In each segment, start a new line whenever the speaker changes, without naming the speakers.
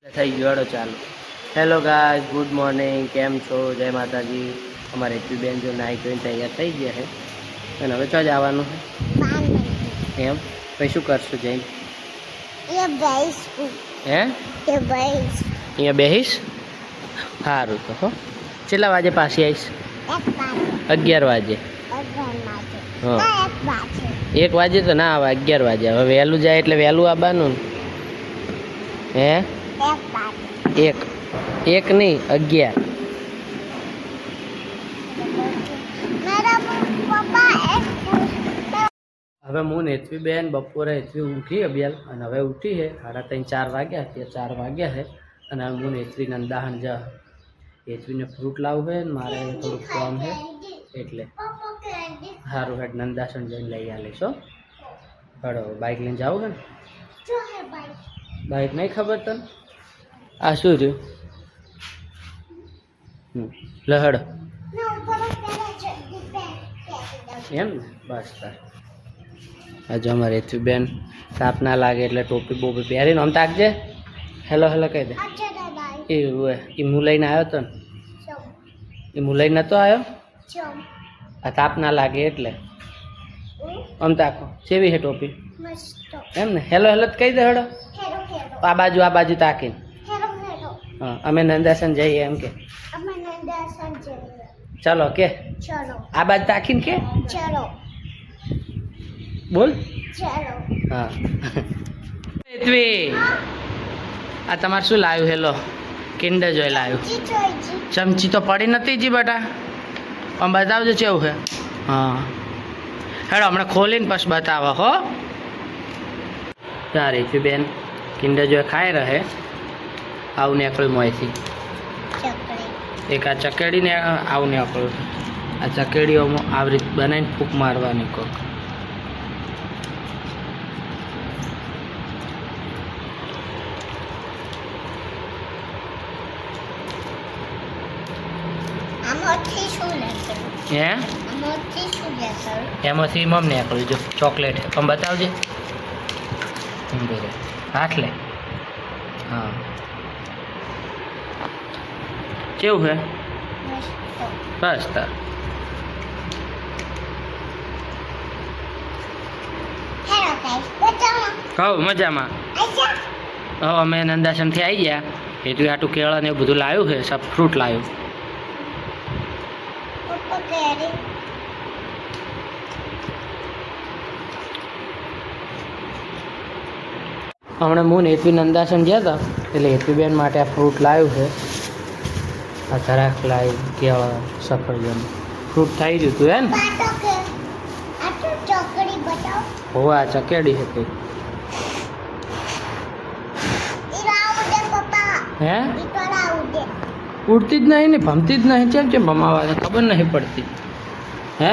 થઈ ગયો હેડો ચાલો. Hello guys, good morning. કેમ છો? જય માતાજી. અમારે હેતવી બેન જો નાહી ધોઈને તૈયાર થઈ ગયા છે અને હવે ચો જવાનું છે એમ? પછી શું કરશું જઈને? હે અહીંયા બેહીશ? સારું તો હો. કેટલા વાગે પાછી આવીશ? 11 વાગે. હા 1 વાગે તો ના આવે, 11 વાગે. હવે વહેલું જાય એટલે વહેલું આવવાનું ને. હે એક નહીં 11. હવે હું ને હેતવી બેન બપોરે હેતવી ઊંઘી અભિયાલ અને હવે ઉઠી છે 3:30 4 વાગ્યા. અત્યારે 4 વાગ્યા છે અને હું ને હેતવી નંદાહણ જા. હેતવીને ફ્રૂટ લાવવું છે ને મારે થોડુંક કામ છે એટલે સારું હેડ નંદાસણ જઈને લઈ આવીશ. હો હડો બાઇક લઈને જાવું છે ને? બાઇક નહીં ખબર તને? આ શું રહ્યું? લહડ એમ ને? બસ તાર આજે અમારે હેતવી બેન તાપ ના લાગે એટલે ટોપી બોપી પહેરીને આમ તાકજે. હેલો હેલો કહી દે. એ હું લઈને આવ્યો હતો ને? એ હું લઈને નહોતો આવ્યો? આ તાપ ના લાગે એટલે આમ તાકો. કેવી છે ટોપી? એમ ને? હેલો હેલો કહી દે. હેડો આ બાજુ તાકીને. હા અમે નંદાસન જઈએ એમ કે. ચાલો કે આ બાજુ તાકીને કે બોલ. હા હેતવી આ તમારે શું લાવ્યું? હેલો કિન્ડર જોય લાવ્યું. ચમચી તો પડી નથી જી બેટા. આમ બતાવજો કેવું છે. હા હેડો હમણાં ખોલીને પછી બતાવો હો. ચાર હેતવી બેન કિન્ડર જોય ખાઈ રહે. આવું નીકળ્યું મોંથી. એક આ ચકેડીને આવું નીકળ્યું. આ ચકેડીઓમાં આવી રીતે બનાવીને ફૂંક મારવાની કોક. હે એમાંથી મમ નીકળ્યું જો ચોકલેટ. આમ બતાવજે. હાથ લે. હા કેવું છે? બસ તાર કહું મજામાં. હવે અમે નંદાસનથી આવી ગયા. એટલું આટલું કેળા ને એવું બધું લાવ્યું છે. સબ ફ્રૂટ લાવ્યું. હમણાં હું ને હેતવી નંદાસન ગયા હતા એટલે હેતવી બેન માટે આ ફ્રૂટ લાવ્યું છે. આ ધરાક લાવી કેળા સફરજન ફ્રૂટ થઈ ગયું તું હે ને? હોવા આ ચકેડી છે કંઈક. હે ઉડતી જ નહીં ને ભમતી જ નહીં. કેમ ભમાવા ખબર નહીં પડતી. હે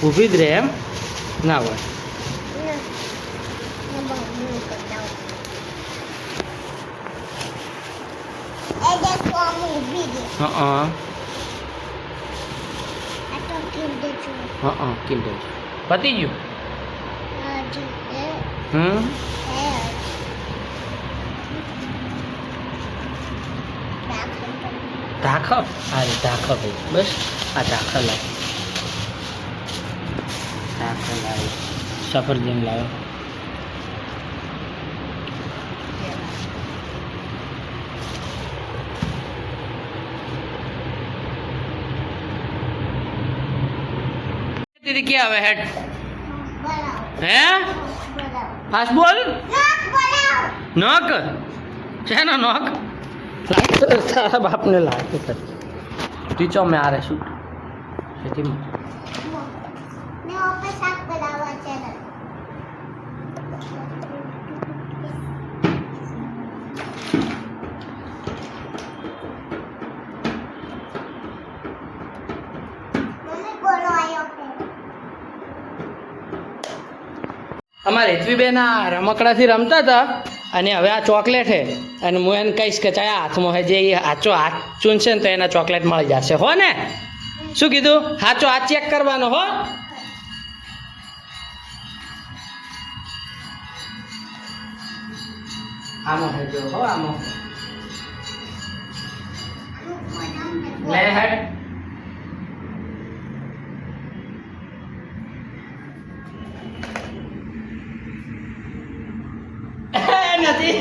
ઊભી જ રહે એમ ના હોય? હા કિન્ડર પતી ગયું. ઢાખા અરે ઢાખા ભાઈ બસ આ ઢાખા લાવ. ઢાખા લાવ સફરજન લાવ. દીદી ક્યાં આવે હેડ? હે ફાસ્ટ બોલ. નોક છે ને નોક તારા બાપને લાગે ટીચો મેં આ રે શું અમારે હેતવી બેન આ રમકડાથી રમતા હતા અને હવે આ ચોકલેટ છે અને હું એને કહીશ કે ચાલ હાથમાં હે જે હાચો હાથ ચૂનશે ને તો એના ચોકલેટ મળી જશે હો ને? શું કીધું? હાચો હાથ ચેક કરવાનો હો. આમો હે જો હો આમો લે હેડ નથી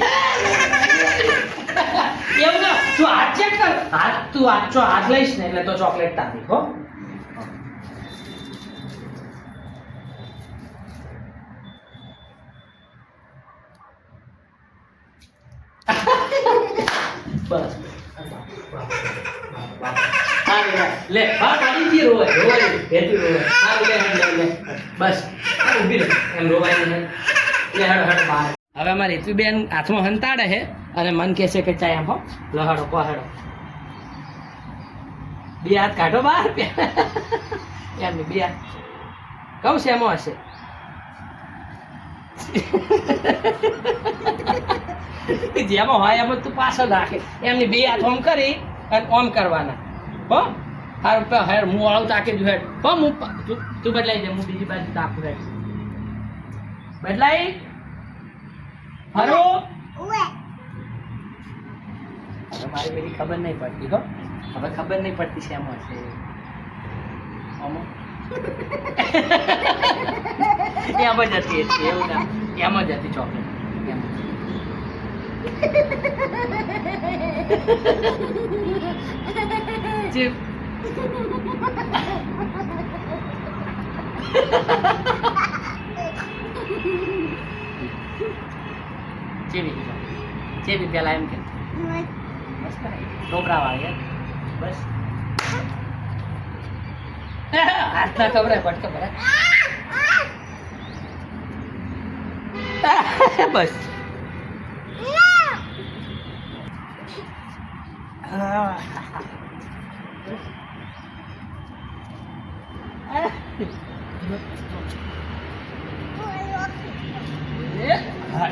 એવું ના તું હાથ ચેક કર હાથ તું હાથ લઈશ ને એટલે તો ચોકલેટ તારી હો બસ લે હા પાડી દી રોવાય હેતુ રોવાય હા લે બસ ઊભી રહે એમ રોવાય ને લે હડ બહાર હવે અમારી હેતુબેન હાથમાં હંતાડે છે અને મન કહે છે કે ચાય આમ હો લહડો પહાડો બે હાથ કાઢો બહાર એમ બે હાથ કહું છે એમાં હશે જેમાં હોય એમાં તું પાછળ રાખે એમની બે હાથ ઓમ કરી અને ઓમ કરવાના હો હાર હું વાળું તાકે જો હેડ હો હું તું બદલાઈ દે હું બીજી બાજુ તાકું હેડ બદલાઈ હરો હવે મારી બધી ખબર નહીં પડતી હો હવે ખબર નહીં પડતી છે એમાં છે એમાં જતી હતી એવું ના એમાં જતી ચોકલેટ ચીપ ચેવી પેલા એમ કે બસ ટોપરા વાળી બસ હાથ ના ખબર પટકે ભરે બસ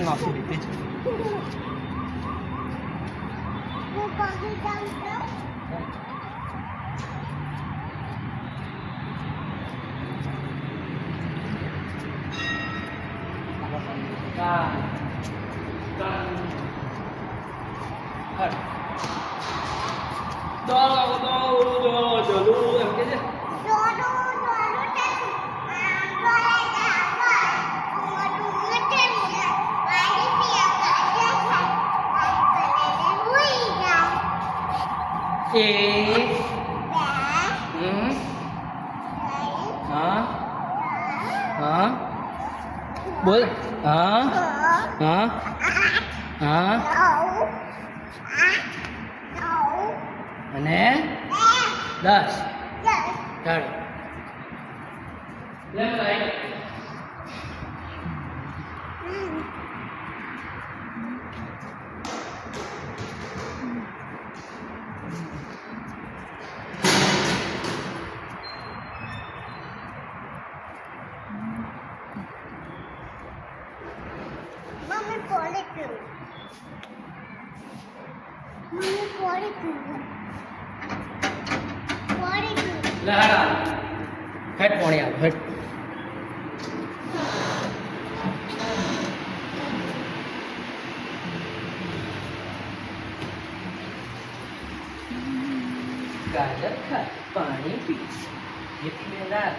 નાખી દીધી બોલ હા હા હા અને 10 ચાલો લેફ્ટ રાઈટ લહરા હટ પોણિયા હટ ગાજર ખા પાણી પીસ એટલે રાત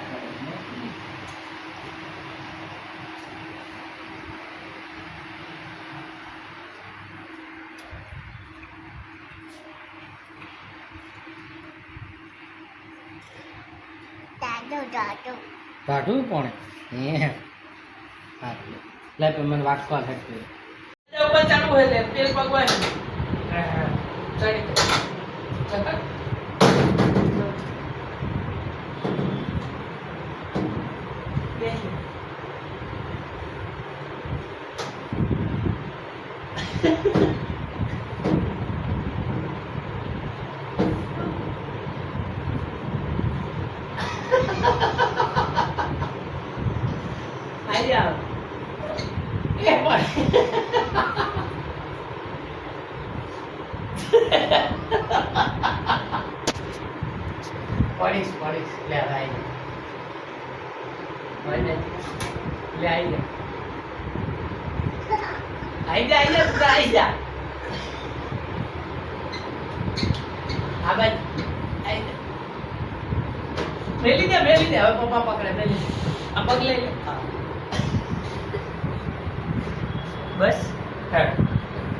કાઢું કોણે હે હા લે મને વાટકો હટ ઉપર ચાલુ હોય લે તેલ પકવાય હા ચડી ચકર પડીશ લે આવી લે આવી આઈ જા આઈ જા આ બાજુ આઈ જા મેલી દે હવે પપ્પા પકડે મેલી આ પગ લઈ લે બસ